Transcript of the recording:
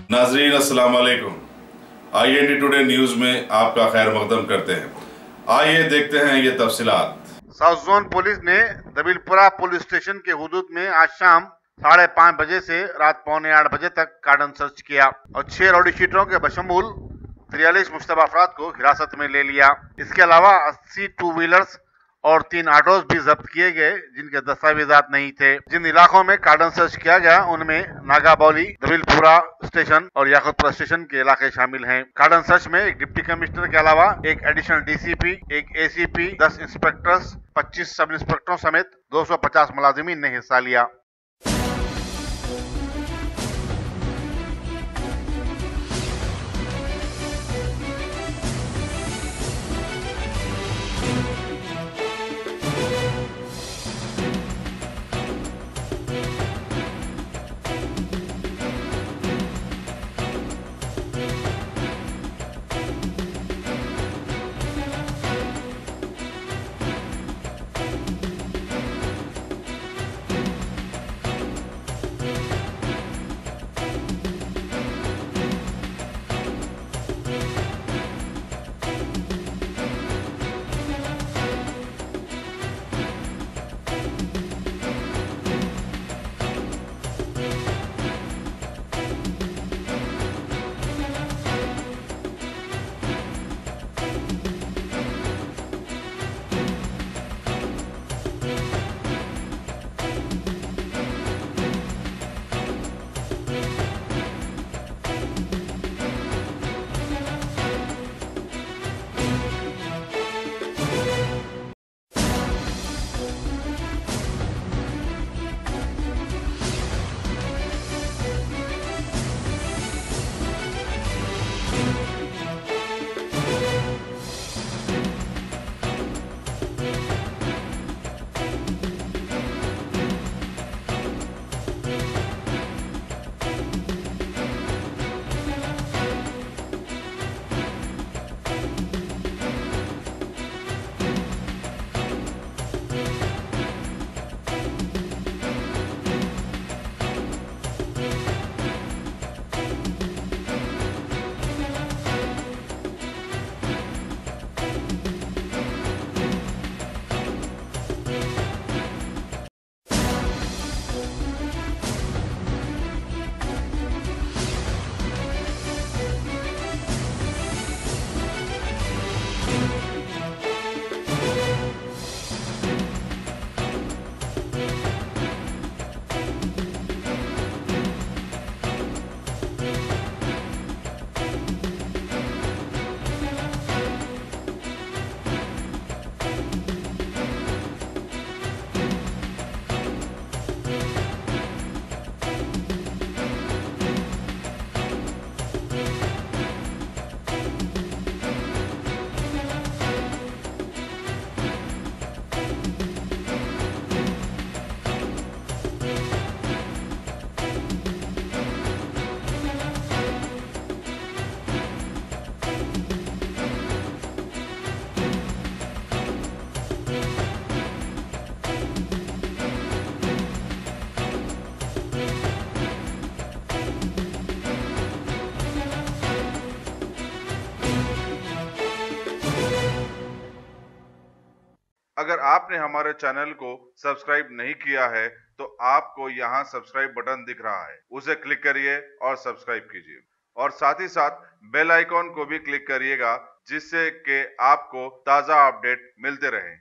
नाजरीन अस्सलाम वालेकुम। IND टुडे न्यूज में आपका खैर मकदम करते हैं। आइए देखते हैं ये तफसीलात। साउथ जोन पुलिस ने दबिलपुरा पुलिस स्टेशन के हुदूद में आज शाम 5:30 बजे से रात 7:45 बजे तक कार्डन सर्च किया और 6 रउडी शीटरों के बशमूल 43 मुश्तबा अफराद को हिरासत में ले लिया। इसके अलावा 80 टू व्हीलर्स और 3 ऑटोज भी जब्त किए गए जिनके दस्तावेजात नहीं थे। जिन इलाकों में कार्डन सर्च किया गया उनमें नागाबौली, दबिलपुरा स्टेशन और याकुतपुरा स्टेशन के इलाके शामिल हैं। कार्डन सर्च में एक डिप्टी कमिश्नर के अलावा एक एडिशनल DCP, एक ACP, 10 इंस्पेक्टर्स, 25 सब इंस्पेक्टरों समेत 250 मुलाजिमीन ने हिस्सा लिया। अगर आपने हमारे चैनल को सब्सक्राइब नहीं किया है तो आपको यहाँ सब्सक्राइब बटन दिख रहा है, उसे क्लिक करिए और सब्सक्राइब कीजिए और साथ ही साथ बेल आइकॉन को भी क्लिक करिएगा जिससे कि आपको ताज़ा अपडेट मिलते रहें।